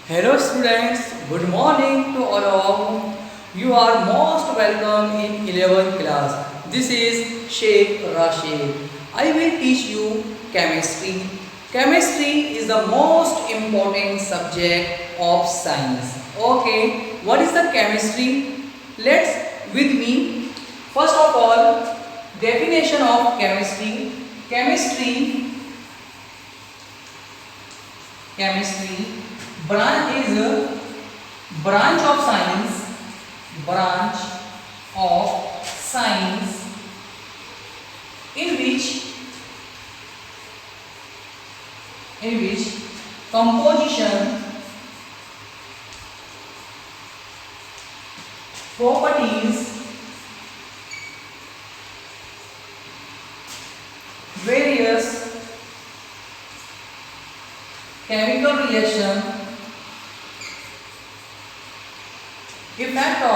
Hello students, good morning to all of you. Are most welcome in 11th class. This is Sheikh Rashid. I will teach you chemistry. Chemistry is the most important subject of science. Okay, what is the chemistry? Let's with me. First of all, definition of chemistry. Chemistry branch is a branch of science in which composition, properties, various chemical reaction, effect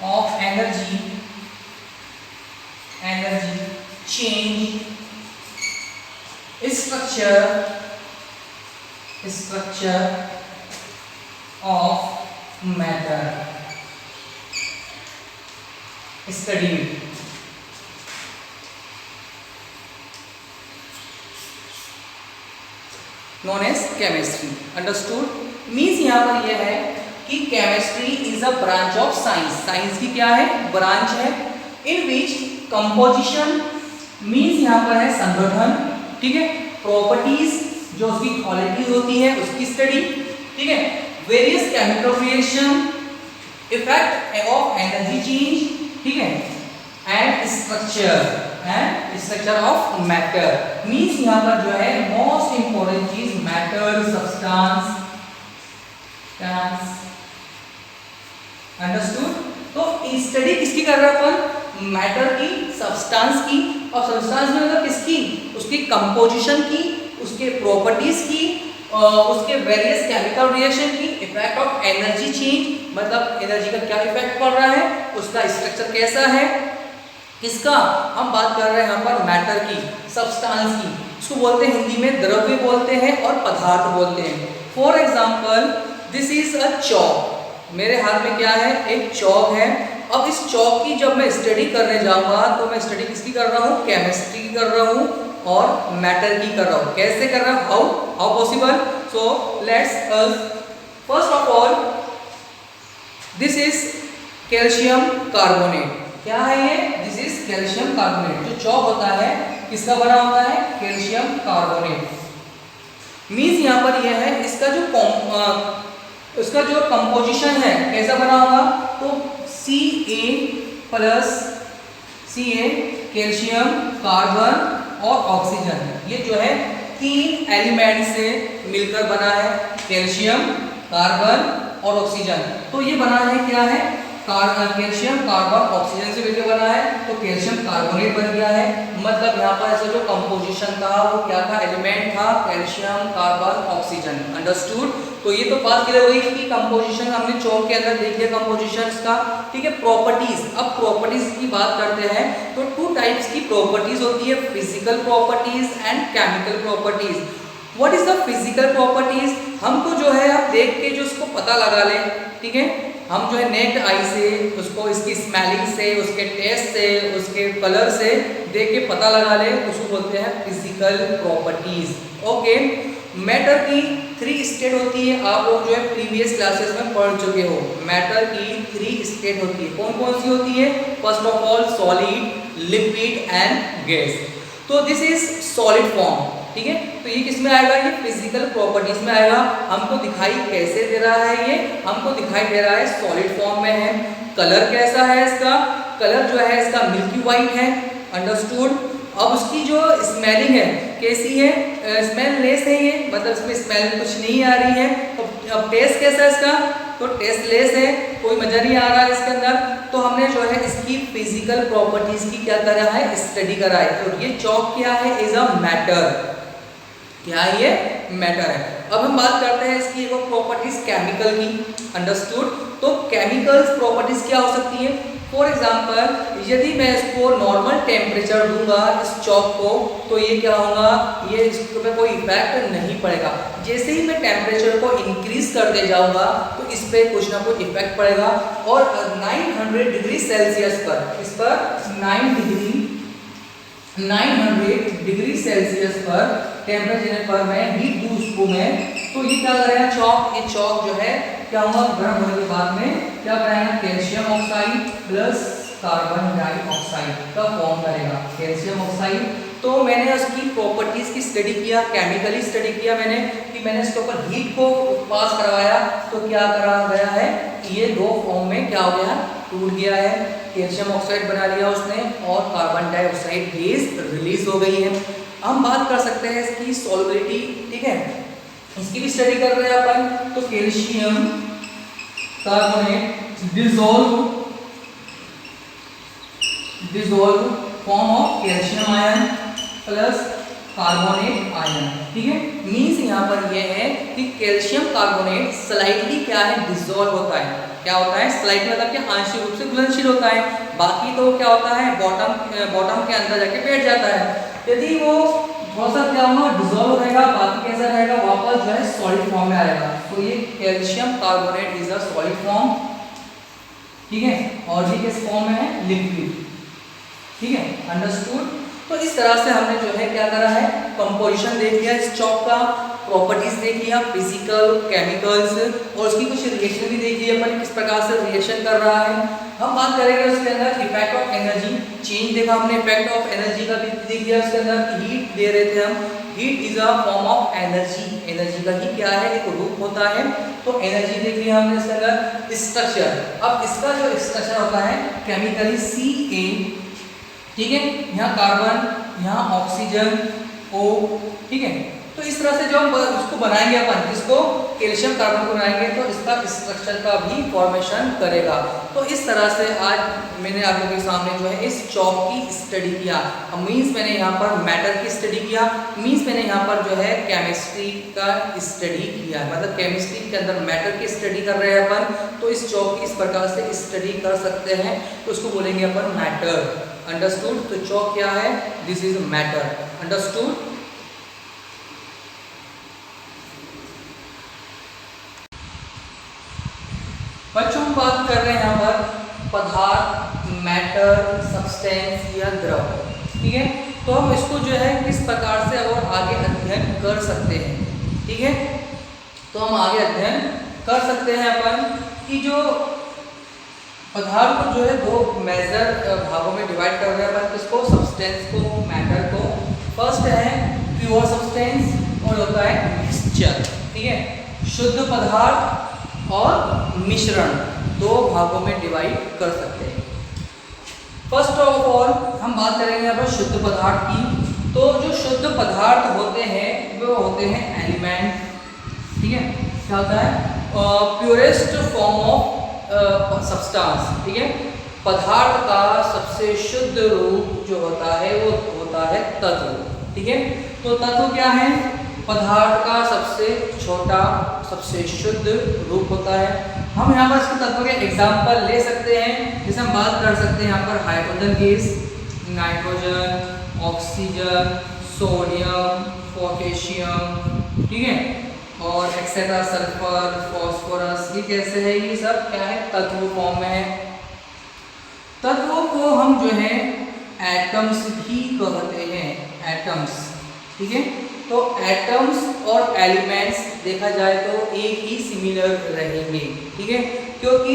of energy change, structure of matter studied. Known as chemistry. Understood? Means यहाँ पर यह है कि chemistry is a branch of science. Science की क्या है? Branch है. इन विच composition means यहाँ पर है संगठन. ठीक है. प्रॉपर्टीज जो उसकी क्वालिटीज होती है उसकी स्टडी. ठीक है. Various chemical reaction, effect of energy change. ठीक है. And structure of matter. Means यहाँ पर जो है मोस्ट इंपोर्टेंट चीज मैटर, सब्सटेंस. अंडरस्टूड? तो स्टडी किसकी कर रहे हैं अपन? मैटर की, सब्सटेंस की. और सब्सटेंस में मतलब किसकी? उसकी कंपोजिशन की, उसके प्रॉपर्टीज की, उसके वेरियस केमिकल रिएक्शन की, इफेक्ट ऑफ एनर्जी चेंज मतलब एनर्जी का क्या इफेक्ट पड़ रहा है, उसका स्ट्रक्चर कैसा है. किसका हम बात कर रहे हैं यहाँ पर? मैटर की, सब्सटेंस की. इसको बोलते हैं हिंदी में द्रव्य बोलते हैं और पदार्थ बोलते हैं. For example this is a chalk. मेरे हाथ में क्या है? एक चॉक है. अब इस चॉक की जब मैं स्टडी करने जाऊंगा तो मैं स्टडी किसकी कर रहा हूँ? केमिस्ट्री की कर रहा हूँ और मैटर की कर रहा हूँ. कैसे कर रहा हूँ? How possible? So let's first of all this is calcium carbonate. क्या है ये? This is calcium carbonate. जो चॉक होता है किसका बना होता है? Calcium carbonate. मीन्स यहाँ पर यह है इसका जो कंपोजिशन है कैसा बना होगा? तो Ca कैल्शियम, कार्बन और ऑक्सीजन. ये जो है तीन एलिमेंट से मिलकर बना है. कैल्शियम, कार्बन और ऑक्सीजन. तो ये बना है क्या है? कैल्शियम, कार्बन, ऑक्सीजन से मिलकर बना है. तो कैल्शियम कार्बोनेट बन गया है. मतलब यहाँ पर ऐसा जो कंपोजिशन था वो क्या था? एलिमेंट था कैल्शियम, कार्बन, ऑक्सीजन. अंडरस्टूड? तो ये तो बात क्लियर हुई कि कंपोजिशन हमने चॉक के अंदर देख लिया कंपोजिशन का. ठीक है. प्रॉपर्टीज. अब प्रॉपर्टीज की बात करते हैं तो टू टाइप्स की प्रॉपर्टीज होती है, physical properties and chemical properties. What is the physical properties? हमको जो है आप देख के जो उसको पता लगा ले. ठीक है. हम जो है नेक्ड आई से उसको इसकी स्मेलिंग से, उसके टेस्ट से, उसके कलर से देख के पता लगा ले, उसको बोलते हैं फिजिकल प्रॉपर्टीज. ओके. मैटर की 3 स्टेट होती है. आप लोग जो है प्रीवियस क्लासेस में पढ़ चुके हो. मैटर की 3 स्टेट होती है. कौन कौन सी होती है? First of all solid, liquid and gas. तो दिस इज सॉलिड फॉर्म. ठीक है. तो ये किस में आएगा? ये फिजिकल प्रॉपर्टीज में आएगा. हमको दिखाई कैसे दे रहा है? ये हमको दिखाई दे रहा है सॉलिड फॉर्म में है. कलर कैसा है इसका? कलर जो है इसका मिल्की वाइट है. अंडरस्टूड? अब उसकी जो स्मेलिंग है कैसी है? स्मेल लेस है ये, मतलब इसमें स्मेल कुछ नहीं आ रही है. तो अब टेस्ट कैसा है इसका? तो टेस्ट लेस है, कोई मजा नहीं आ रहा है इसके अंदर. तो हमने जो है इसकी फिजिकल प्रॉपर्टीज की क्या करा है? स्टडी करा है. तो ये चॉक क्या है? Is a matter. क्या ये? मैटर है. अब हम बात करते हैं इसकी एक प्रॉपर्टीज केमिकल की. अंडरस्टूड? तो केमिकल्स प्रॉपर्टीज क्या हो सकती है? फॉर एग्जाम्पल यदि मैं इसको नॉर्मल टेम्परेचर दूंगा इस चॉक को, तो ये क्या होगा, ये इस पे कोई इफेक्ट नहीं पड़ेगा। जैसे ही मैं टेम्परेचर को इंक्रीज करते जाऊंगा तो इस पे कुछ ना कुछ इफेक्ट पड़ेगा। और 900 डिग्री सेल्सियस पर, इस पर 900 डिग्री सेल्सियस पर टेम्परेचर पर मैं हीट दूं उसको मैं, तो ये क्या करेगा चॉक, ये चॉक जो है क्या होगा, गर्म होने के बाद में क्या बनाएगा, calcium oxide plus carbon dioxide का फॉर्म करेगा, कैल्शियम ऑक्साइड। तो मैंने उसकी प्रॉपर्टीज की स्टडी किया, केमिकली स्टडी किया मैंने, कि मैंने इसके ऊपर हीट को पास करवाया, तो क्या करा गया है, ये दो फॉर्म में क्या हो गया, टूट गया है, कैल्शियम ऑक्साइड बना लिया उसने और कार्बन डाइऑक्साइड गैस रिलीज हो गई है। हम बात कर सकते हैं इसकी सॉल्युबिलिटी, ठीक है, इसकी भी स्टडी कर रहे हैं अपन। तो calcium carbonate dissolve form of calcium ion plus carbonate ion, ठीक है। मींस यहाँ पर यह है कि कैल्शियम कार्बोनेट स्लाइटली क्या है, डिसॉल्व होता है। क्या होता है स्लाइटली, मतलब कि आंशिक रूप से घुलनशील होता है, बाकी तो क्या होता है बॉटम के अंदर जाके बैठ जाता है। यदि वो थोड़ा सा क्या होगा, डिसॉल्व रहेगा, बाकी कैसा रहेगा, वापस जो है सॉलिड फॉर्म में आएगा। तो ये calcium carbonate is a solid form, ठीक है, और ये किस फॉर्म में है, लिक्विड, ठीक है, अंडरस्टूड। तो इस तरह से हमने जो है क्या करा है, कंपोजिशन देख लिया इस चॉक का, प्रॉपर्टीज देख लिया, फिजिकल केमिकल्स, और उसकी कुछ रिएक्शन भी देख लिया अपन, किस प्रकार से रिएक्शन कर रहा है। हम बात करेंगे उसके अंदर इफेक्ट ऑफ एनर्जी चेंज, देखा हमने इफेक्ट ऑफ एनर्जी का भी देख लिया। उसके अंदर हीट दे रहे थे हम, heat is a form of energy, energy का ही क्या है, एक रूप होता है। तो एनर्जी देख लिया हमने। इसके अंदर स्ट्रक्चर, अब इसका जो स्ट्रक्चर होता है केमिकली Ca, ठीक है, यहाँ कार्बन, यहाँ ऑक्सीजन O, ठीक है। तो इस तरह से जो हम इसको बनाएंगे अपन, इसको कैल्शियम कार्बन को बनाएंगे तो इसका स्ट्रक्चर का भी फॉर्मेशन करेगा। तो इस तरह से आज मैंने आप लोगों के सामने जो है इस चॉक की स्टडी किया। मींस मैंने यहाँ पर मैटर की स्टडी किया, मींस मैंने यहाँ पर जो है केमिस्ट्री का स्टडी किया, मतलब केमिस्ट्री के अंदर मैटर की स्टडी कर रहे हैं अपन। तो इस चॉक की इस प्रकार से स्टडी कर सकते हैं, तो उसको बोलेंगे अपन मैटर, अंडरस्टूड। तो चॉक क्या है, दिस इज मैटर, अंडरस्टूड। बच्चों हम बात कर रहे हैं यहाँ पर पदार्थ, मैटर, सब्सटेंस या द्रव, ठीक है। तो हम इसको जो है किस प्रकार से और आगे अध्ययन कर सकते हैं, ठीक है। तो हम आगे अध्ययन कर सकते हैं अपन कि जो पदार्थ को जो है दो मेजर भागों में डिवाइड कर रहे हैं अपन, किसको, सब्सटेंस को, मैटर को। फर्स्ट है प्योर सब्सटेंस और होता है मिक्सचर, ठीक है, शुद्ध पदार्थ और मिश्रण, दो भागों में डिवाइड कर सकते हैं। फर्स्ट ऑफ ऑल हम बात करेंगे यहाँ पर शुद्ध पदार्थ की। तो जो शुद्ध पदार्थ होते हैं वो होते हैं एलिमेंट, ठीक है, क्या होता है, प्योरेस्ट फॉर्म ऑफ सब्सटेंस, ठीक है। पदार्थ का सबसे शुद्ध रूप जो होता है वो होता है तत्व, ठीक है। तो तत्व क्या है, पदार्थ का सबसे छोटा सबसे शुद्ध रूप होता है। हम यहाँ पर इसके तत्व के एग्जाम्पल ले सकते हैं, जैसे हम बात कर सकते हैं यहाँ पर hydrogen gas, nitrogen, oxygen, sodium, potassium, ठीक है, और एक्सेट्रा, सल्फर, फॉस्फोरस, ये कैसे है, ये सब क्या है, तत्व फॉर्म में है। तत्वों को हम जो है एटम्स भी कहते हैं, एटम्स, ठीक है। तो एटम्स और एलिमेंट्स देखा जाए तो एक ही सिमिलर रहेंगे, ठीक है, क्योंकि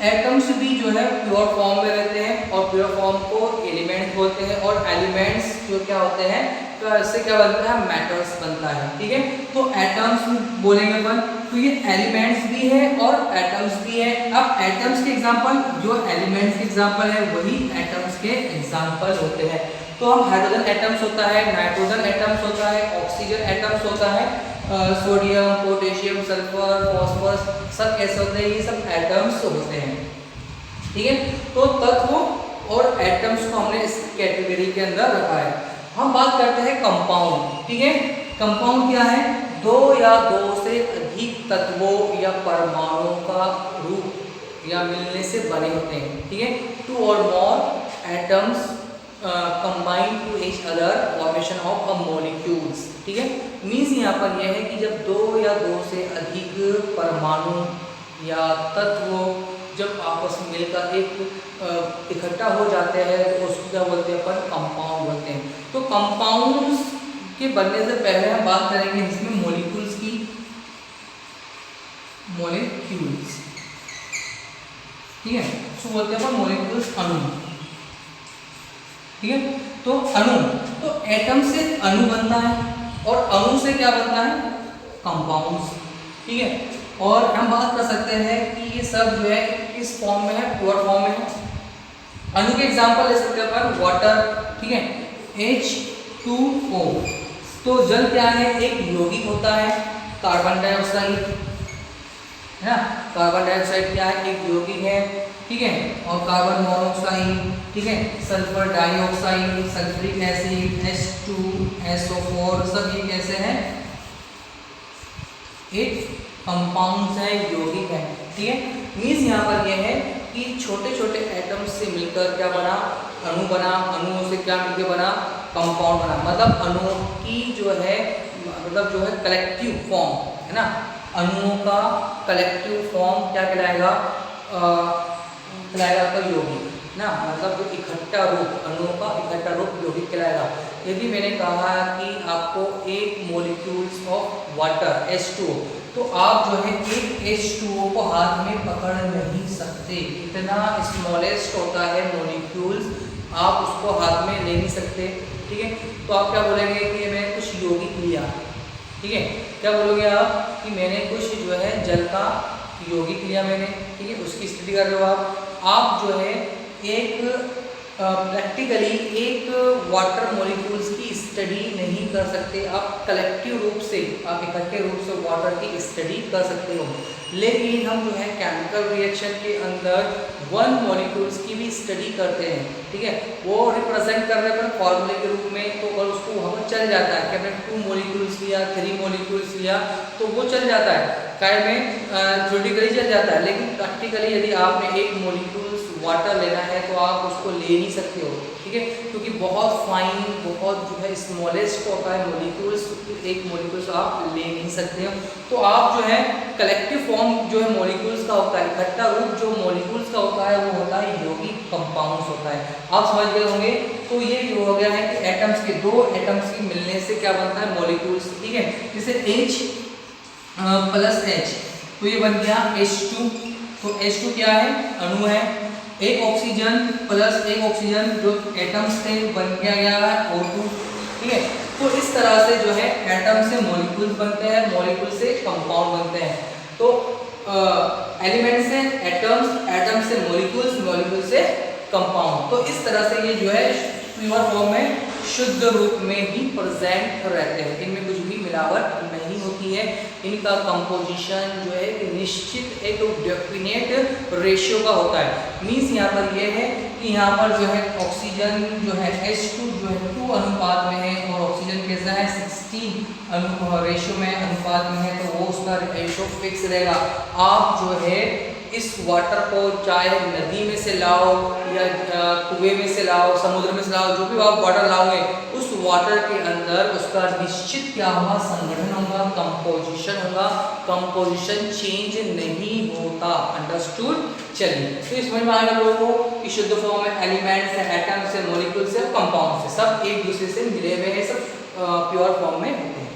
एटम्स भी जो है प्योर फॉर्म में रहते हैं और प्योर फॉर्म को एलिमेंट बोलते हैं, और एलिमेंट्स जो क्या होते हैं, तो इससे क्या बनता है, मैटर्स बनता है, ठीक है। तो एटम्स बोलेंगे अपन, तो ये एलिमेंट्स भी है और एटम्स भी है। अब एटम्स के एग्जांपल जो एलिमेंट्स के एग्जांपल है वही एटम्स के एग्जांपल होते हैं। तो हम हाइड्रोजन एटम्स होता है, नाइट्रोजन एटम्स होता है, ऑक्सीजन एटम्स होता है, सोडियम, पोटेशियम, सल्फर, फॉस्फोरस, सब कैसे होते हैं, ये सब एटम्स होते हैं, ठीक है। तो तत्व और एटम्स को हमने इस कैटेगरी के अंदर रखा है। हम बात करते हैं कंपाउंड, ठीक है। कंपाउंड क्या है, दो या दो से अधिक तत्वों या परमाणुओं का रूप या मिलने से बने होते हैं, ठीक है। 2 और more atoms combine to each other formation of a molecules, ठीक है। मीन्स यहाँ पर यह है कि जब 2 या 2 से अधिक परमाणु या तत्व जब आपस में मिलकर एक इकट्ठा हो जाते हैं तो उसको क्या बोलते हैं अपन, कंपाउंड बोलते हैं। तो कंपाउंड्स के बनने से पहले हम बात करेंगे इसमें मॉलिक्यूल्स की। मॉलिक्यूल्स, ठीक है, सो बोलते हैं अपन मॉलिक्यूल्स, अणु, ठीक है। तो अणु, तो एटम से अणु बनता है और अणु से क्या बनता है, कंपाउंड्स, ठीक है। और हम बात कर सकते हैं कि ये सब जो है किस फॉर्म में है, प्योर फॉर्म में है। अणु के एग्जांपल ले सकते हैं अपन, वाटर, ठीक है, H2O। तो जल क्या है, एक यौगिक होता है, कार्बन डाइऑक्साइड, है ना, कार्बन डाइऑक्साइड क्या है, एक यौगिक है, ठीक है। और कार्बन मोनोऑक्साइड, ठीक है, sulphur dioxide, sulphuric acid, H2SO4, सब ये कैसे हैं, एक कंपाउंड्स है, यौगिक है, ठीक है। मीन्स यहाँ पर यह है कि छोटे छोटे एटम्स से मिलकर क्या बना, अणु बना, अणुओं से क्या मिलकर बना, कंपाउंड बना। मतलब अणुओं की जो है, मतलब जो है कलेक्टिव फॉर्म, है ना, अणुओं का कलेक्टिव फॉर्म क्या कहलाएगा, कहलाएगा आपका यौगिक ना, मतलब जो इकट्ठा रूप, अणुओं का इकट्ठा रूप यौगिक कहलाएगा। यदि मैंने कहा कि आपको एक मॉलिक्यूल्स ऑफ वाटर H2O, तो आप जो है एक H2O को हाथ में पकड़ नहीं सकते, इतना स्मॉलेस्ट होता है मॉलिक्यूल्स, आप उसको हाथ में ले नहीं सकते, ठीक है। तो आप क्या बोलेंगे कि मैंने कुछ यौगिक लिया, ठीक है, क्या बोलोगे आप कि मैंने कुछ जो है जल का यौगिक लिया मैंने, ठीक है, उसकी स्टडी कर रहे हो आप जो है एक प्रैक्टिकली एक वाटर मॉलिक्यूल्स की स्टडी नहीं कर सकते, आप कलेक्टिव रूप से, आप इकट्ठे रूप से वाटर की स्टडी कर सकते हो। लेकिन हम जो है केमिकल रिएक्शन के अंदर 1 मॉलिक्यूल्स की भी स्टडी करते हैं, ठीक है, वो रिप्रेजेंट कर रहे हैं फॉर्मूले के रूप में, तो और उसको वहाँ पर चल जाता है कि हमने 2 मॉलिक्यूल्स लिया, 3 मॉलिक्यूल्स लिया, तो वो चल जाता है, काय में थ्योरेटिकली चल जाता है। लेकिन प्रैक्टिकली यदि आपने एक मॉलिक्यूल्स वाटर लेना है तो आप उसको ले नहीं सकते हो, ठीक है, क्योंकि बहुत फाइन, बहुत जो है स्मॉलेस्ट होता है मॉलिक्यूल्स, एक मॉलिक्यूल्स आप ले नहीं सकते हो। तो आप जो है कलेक्टिव फॉर्म जो है मॉलिक्यूल्स का होता है, इकट्ठा रूप जो मॉलिक्यूल्स का होता है वो होता है यौगिक कंपाउंड्स होता है। आप समझ गए होंगे। तो ये जो हो गया है कि एटम्स के, 2 एटम्स की मिलने से क्या बनता है, मॉलिक्यूल्स, ठीक है। जैसे H प्लस H, तो ये बन गया H2। तो H2 क्या है, अणु है, एक ऑक्सीजन प्लस एक ऑक्सीजन जो एटम्स थे बन गया है O2, ठीक है। तो इस तरह से जो है एटम से मॉलिक्यूल्स बनते हैं, मॉलिक्यूल से कंपाउंड बनते हैं। तो एलिमेंट से एटम्स, एटम से मॉलिक्यूल्स, मॉलिक्यूल से कंपाउंड। तो इस तरह से ये जो है प्योर फॉर्म में, शुद्ध रूप में ही प्रेजेंट रहते हैं, इनमें कुछ भी मिलावट नहीं होती है। इनका कंपोजिशन जो है निश्चित एक डेफिनेट रेशियो का होता है। मीन्स यहाँ पर यह है कि यहाँ पर जो है ऑक्सीजन जो है H2 जो है 2 अनुपात में है और ऑक्सीजन कैसा है 16 रेशियो में अनुपात में है, तो वो उसका रेशियो फिक्स रहेगा। आप जो है इस वाटर को चाहे नदी में से लाओ या कुएं में से लाओ, समुद्र में से लाओ, जो भी आप वाटर लाओगे, उस वाटर के अंदर उसका निश्चित क्या होगा, संगठन होगा, कंपोजिशन होगा, कंपोजिशन चेंज नहीं होता। अंडरस्टूड। चलिए, तो इस समझ में आएगा लोगों को कि शुद्ध फॉर्म में एलिमेंट्स है, एटम्स है, मॉलिक्यूल्स है, कंपाउंड्स है, सब एक दूसरे से मिले हुए हैं, सब प्योर फॉर्म में होते हैं।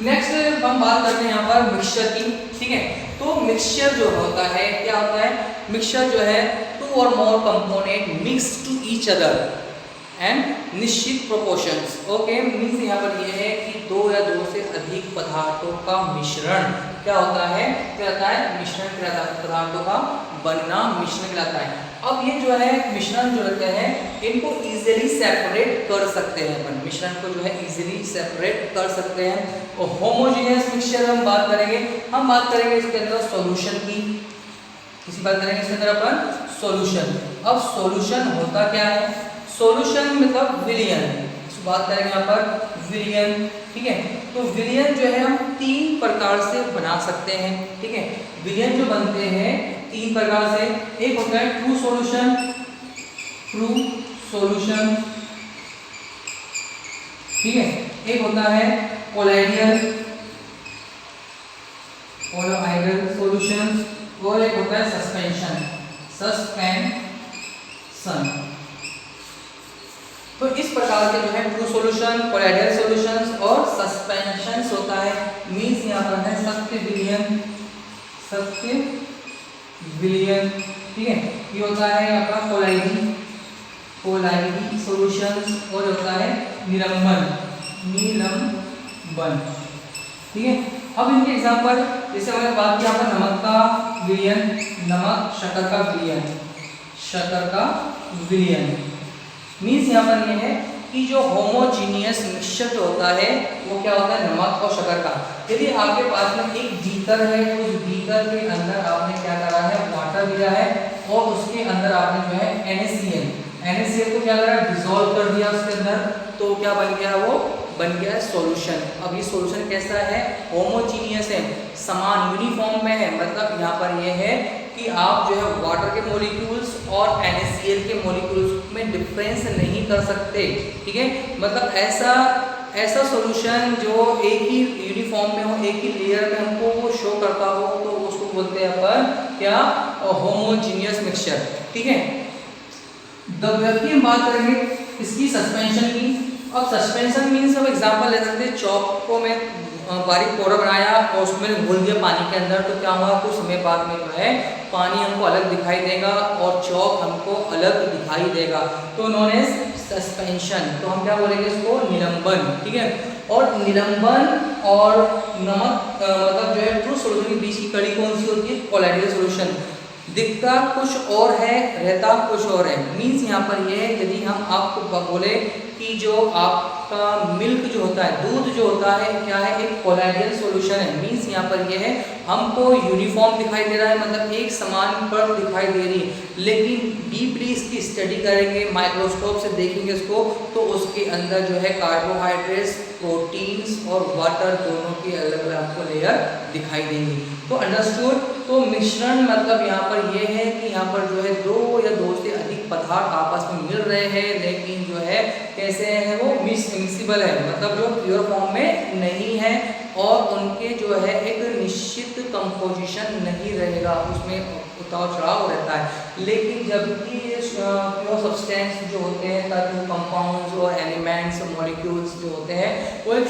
नेक्स्ट हम बात करते हैं यहाँ पर मिक्सचर की, ठीक है। तो मिक्सचर जो होता है, क्या होता है, मिक्सचर जो है 2 और more component mix to each other and निश्चित प्रोपोर्शंस। ओके, मीन्स यहाँ पर यह है कि 2 या 2 से अधिक पदार्थों का मिश्रण क्या होता है, क्या होता है, मिश्रण कहलाता है, पदार्थों का बनना मिश्रण कहलाता है। अब ये जो है मिश्रण जो रहते हैं, इनको इजीली सेपरेट कर सकते हैं अपन, मिश्रण को जो है इजीली सेपरेट कर सकते हैं। और होमोजेनियस मिक्सचर हम बात करेंगे, हम बात करेंगे इसके अंदर सॉल्यूशन की, किसी बात करेंगे इसके अंदर अपन सॉल्यूशन। अब सॉल्यूशन होता क्या है, सॉल्यूशन मतलब विलयन, बात करेंगे यहाँ पर विलयन, ठीक है। तो विलयन जो है हम 3 प्रकार से बना सकते हैं, ठीक है। विलयन जो बनते हैं तीन प्रकार से। एक होता है ट्रू सॉल्यूशन, ठीक है। एक होता है कोलाइडियल सॉल्यूशन, और एक होता है सस्पेंशन। तो इस प्रकार के जो है ट्रू सॉल्यूशन, कोलाइडियल सॉल्यूशंस और सस्पेंशंस होता है। मींस यहाँ पर है सत्य विलयन, ठीक है। ये होता है आपका कोलाइडी सॉल्यूशंस, और होता है निलंबन, ठीक है। अब इनके एग्जांपल, जैसे मैंने बात की यहाँ पर नमक का विलयन, नमक शक्कर का विलयन मीन्स यहाँ पर ये है कि जो होमोजीनियस मिक्सचर जो होता है वो क्या होता है, नमक और शक्कर का। यदि आपके पास में एक बीकर है, उस बीकर के अंदर आपने क्या करा है, वाटर दिया है, और उसके अंदर आपने जो है NaCl को क्या करा, डिसॉल्व कर दिया उसके अंदर, तो क्या बन गया, वो बन गया है सॉल्यूशन। अब ये सॉल्यूशन कैसा है, होमोजीनियस है, समान यूनिफॉर्म में है। मतलब यहाँ पर ये है कि आप जो है वाटर के मॉलिक्यूल्स और NaCl के मॉलिक्यूल्स में डिफरेंस नहीं कर सकते, ठीक है। मतलब ऐसा सॉल्यूशन जो एक ही यूनिफॉर्म में हो, एक ही लेयर में हमको वो शो करता हो, तो उसको बोलते हैं अपन क्या, होमोजीनियस मिक्सचर, ठीक है। जबकि हम बात करेंगे इसकी सस्पेंशन की। अब सस्पेंशन मीन्स हम एग्जांपल ले सकते हैं, चॉक को मैं बारीक पाउडर बनाया और उसमें घोल दिया पानी के अंदर, तो क्या हुआ, कुछ समय बाद में जो है पानी हमको अलग दिखाई देगा और चॉक हमको अलग दिखाई देगा, तो नॉन एज सस्पेंशन। तो हम क्या बोलेंगे इसको, निलंबन, ठीक है। और निलंबन और नमक मतलब जो है ट्रू सॉल्यूशन के बीच की कड़ी कौन सी होती है, कोलाइडियल सॉल्यूशन। दिखता कुछ और है, रहता कुछ और है। मीन्स यहाँ पर ये है, यदि हम आपको बोले कि जो आपका मिल्क जो होता है, दूध जो होता है, क्या है, एक कोलाइडियल सॉल्यूशन है। मीन्स यहाँ पर ये है, हमको यूनिफॉर्म दिखाई दे रहा है, मतलब एक समान परत दिखाई दे रही है, लेकिन डीपली इसकी स्टडी करेंगे, माइक्रोस्कोप से देखेंगे इसको, तो उसके अंदर जो है कार्बोहाइड्रेट्स, प्रोटीन्स और वाटर दोनों की अलग अलग आपको लेयर दिखाई देंगी। तो अंडरस्टूड। तो मिश्रण मतलब यहाँ पर ये है कि यहाँ पर जो है दो या दो से अधिक पदार्थ आपस में मिल रहे हैं, लेकिन जो है कैसे है, वो मिक्सिबल है, मतलब जो प्योर फॉर्म में नहीं है, और उनके जो है एक निश्चित कंपोजिशन नहीं रहेगा, उसमें उतार चढ़ाव रहता है। लेकिन जबकि प्योर सब्सटेंस जो होते हैं, ताकि वो कंपाउंड्स और एलिमेंट्स मॉलिक्यूल्स जो होते हैं वो एक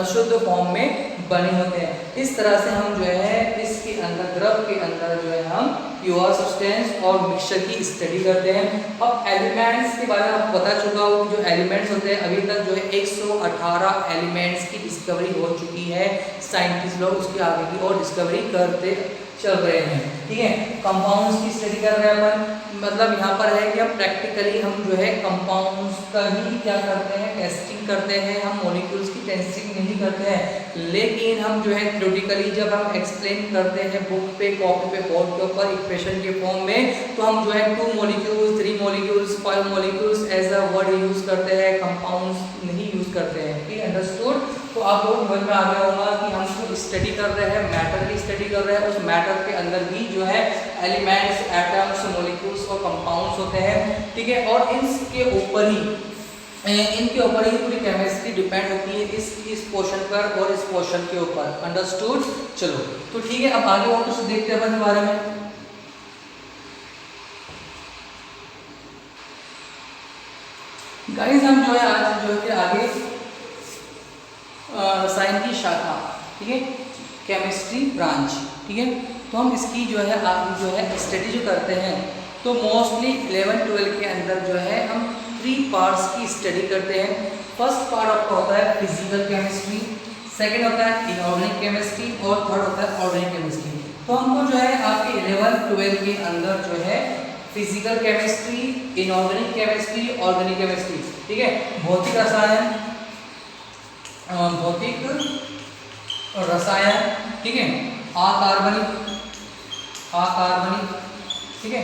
शुद्ध फॉर्म में बने होते हैं। इस तरह से हम जो है इसके अंदर, द्रव के अंदर जो है हम प्योर सब्सटेंस और मिक्सचर की स्टडी करते हैं। अब एलिमेंट्स के बारे में आपको पता चुका हो कि जो एलिमेंट्स होते हैं, अभी तक जो है 118 एलिमेंट्स की डिस्कवरी हो चुकी है। साइंटिस्ट लोग उसकी आगे की और डिस्कवरी करते चल रहे हैं, ठीक है। कंपाउंड्स की स्टडी कर रहे हैं अपन, मतलब यहाँ पर है कि हम प्रैक्टिकली हम जो है कंपाउंड्स का ही क्या करते हैं, टेस्टिंग करते हैं। हम मॉलिक्यूल्स की टेस्टिंग नहीं करते हैं, लेकिन हम जो है थ्योरेटिकली जब हम एक्सप्लेन करते हैं बुक पे, कॉपी पे, बोर्ड के ऊपर इक्वेशन के फॉर्म में, तो हम जो है 2 molecules, 3 molecules, 5 molecules as a word use करते हैं, कंपाउंड्स नहीं यूज करते हैं, ठीक है। अंडरस्टूड। तो आप लोग समझ में आ गया होगा कि हम जो स्टडी कर रहे हैं, मैटर की स्टडी कर रहे हैं, उस मैटर के अंदर भी जो है एलिमेंट्स, एटम्स, मॉलिक्यूल्स और कंपाउंड्स होते हैं, ठीक है। और इनके ऊपर ही पूरी केमिस्ट्री डिपेंड होती है, इस पोर्शन पर और इस पोर्शन के ऊपर। अंडरस्टूड। चलो तो ठीक है, अब आगे और कुछ देखते हैं अपन बारे में। गाइस हम जो है आज जो है आगे रसायन की शाखा, ठीक है, केमिस्ट्री ब्रांच, ठीक है। तो हम इसकी जो है आप जो है स्टडी जो करते हैं, तो मोस्टली 11-12 के अंदर जो है हम 3 पार्ट्स की स्टडी करते हैं। फर्स्ट पार्ट आपका होता है फिजिकल केमिस्ट्री, सेकंड होता है इनऑर्गेनिक केमिस्ट्री, और थर्ड होता है ऑर्गेनिक केमिस्ट्री। तो हमको जो है आपके 11-12 के अंदर जो है physical chemistry, inorganic chemistry, organic chemistry, ठीक है, भौतिक रसायन, ठीक है, अकार्बनिक, ठीक है,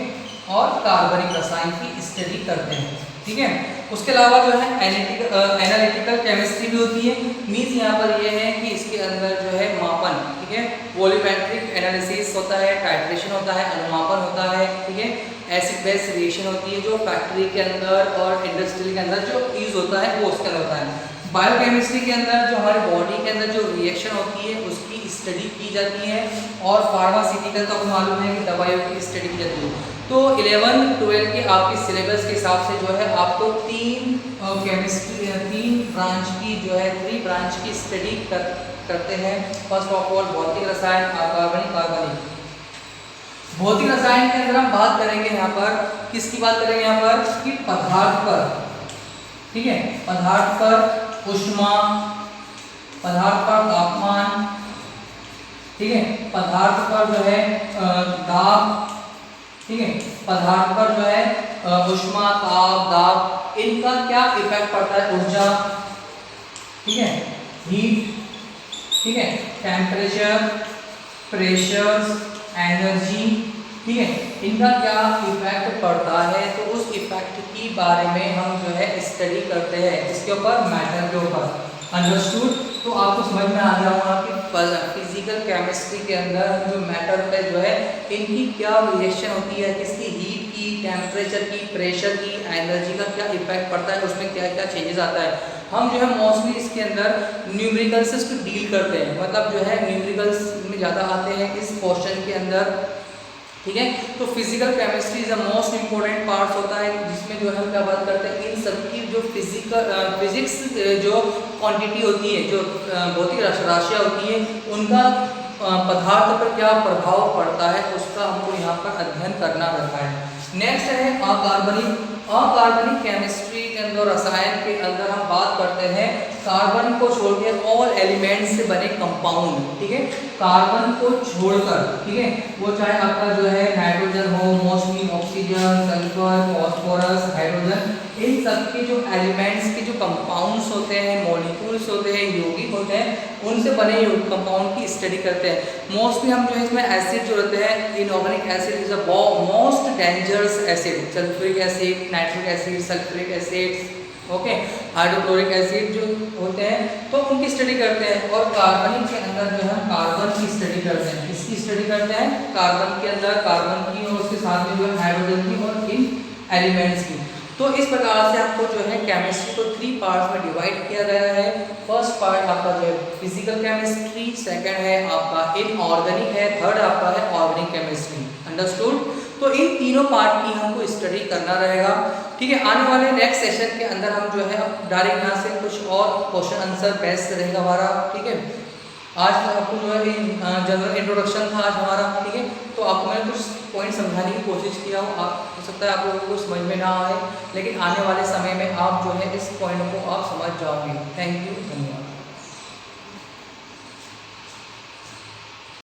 और कार्बनिक रसायन की स्टडी करते हैं, ठीक है। उसके अलावा जो है एनालिटिकल केमिस्ट्री भी होती है। मीन्स यहाँ पर ये है कि इसके अंदर जो है मापन, ठीक है, वॉल्यूमेट्रिक एनालिसिस होता है, टाइट्रेशन होता है, अनुमापन होता है, ठीक है, एसिड बेस रिएक्शन होती है जो फैक्ट्री के अंदर और इंडस्ट्री के अंदर जो यूज होता है वो उसके अंदर होता है। बायोकेमिस्ट्री के अंदर जो हमारे बॉडी के अंदर जो रिएक्शन होती है उसकी स्टडी की जाती है, और फार्मास्यूटिकल तो आपको मालूम है कि दवाइयों की स्टडी की जाती है। तो 11-12 के आपके सिलेबस के हिसाब से जो है आपको तीन ब्रांच की जो है 3 ब्रांच की स्टडी करते हैं। फर्स्ट ऑफ ऑल भौतिक रसायन, कार्बनिक। भौतिक रसायन के अंदर हम बात करेंगे यहाँ पर किसकी बात करेंगे यहाँ पर कि पदार्थ पर, ठीक है, पदार्थ पर ऊष्मा, पदार्थ पर तापमान, ठीक है, पदार्थ पर जो है दाब, ठीक है, पदार्थ पर जो है ऊष्मा, ताप, दाब, इनका क्या इफेक्ट पड़ता है, ऊर्जा, ठीक है, हीट, ठीक है, टेम्परेचर, प्रेशर, एनर्जी, ठीक है, इनका क्या इफेक्ट पड़ता है। तो उस इफेक्ट के बारे में हम जो है स्टडी करते हैं, इसके ऊपर, मैटर के ऊपर। अंडरस्टूड? तो आपको समझ में आ गया होगा कि फिजिकल केमिस्ट्री के अंदर जो मैटर पे जो है इनकी क्या रिएक्शन होती है, किसकी हीट की, टेम्परेचर की, प्रेशर की, एनर्जी का क्या इफेक्ट पड़ता है, उसमें क्या क्या चेंजेस आता है। हम जो है मोस्टली इसके अंदर न्यूमेरिकल्स से डील करते हैं, मतलब जो है न्यूमेरिकल्स में ज़्यादा आते हैं इस पोर्शन के अंदर, ठीक है। तो physical chemistry is the most important part होता है जिसमें जो है हम क्या बात करते हैं इन सबकी जो फिजिक्स जो क्वांटिटी होती है, जो भौतिक राशियाँ होती है, उनका पदार्थ पर क्या प्रभाव पड़ता है उसका हमको यहाँ पर अध्ययन करना रहता है। नेक्स्ट है अकार्बनिक केमिस्ट्री के अंदर, रसायन के अंदर हम बात करते हैं कार्बन को छोड़ के ऑल एलिमेंट्स से बने कंपाउंड, ठीक है, कार्बन को छोड़कर, ठीक है, वो चाहे आपका जो है नाइट्रोजन हो, mostly oxygen, sulphur, phosphorus, hydrogen, इन सब के जो एलिमेंट्स के जो कंपाउंड्स होते हैं, मॉलिक्यूल्स होते हैं, यौगिक होते हैं, उनसे बने कंपाउंड की स्टडी करते हैं। मोस्टली हम जो है इसमें एसिड जो रहते हैं, inorganic acid is a most dangerous acid, sulphuric acid, nitric acid, sulphuric acid, okay, hydrochloric acid जो होते हैं, तो उनकी स्टडी करते हैं। और कार्बनिक के अंदर जो है कार्बन की स्टडी करते हैं, किसकी स्टडी करते हैं, कार्बन के अंदर कार्बन की, और उसके साथ में जो है हाइड्रोजन की और इन एलिमेंट्स की। तो इस प्रकार से आपको जो है केमिस्ट्री को 3 पार्ट्स में डिवाइड किया गया है। फर्स्ट पार्ट आपका जो है फिजिकल केमिस्ट्री, सेकंड है आपका इनऑर्गेनिक है, थर्ड आपका है ऑर्गेनिक केमिस्ट्री। अंडरस्टूड? तो इन तीनों पार्ट की हमको स्टडी करना रहेगा, ठीक है। आने वाले नेक्स्ट सेशन के अंदर हम जो है डायरेक्ट यहाँ से कुछ और क्वेश्चन आंसर बेस्ड रहेगा हमारा, ठीक है। आज तो आपको जो है जनरल इंट्रोडक्शन था आज हमारा, ठीक है। तो आपको मैंने कुछ पॉइंट समझाने की कोशिश किया हूँ, हो सकता है आप लोगों को समझ में ना आए, लेकिन आने वाले समय में आप जो है इस पॉइंट को आप समझ जाओगे। थैंक यू, धन्यवाद।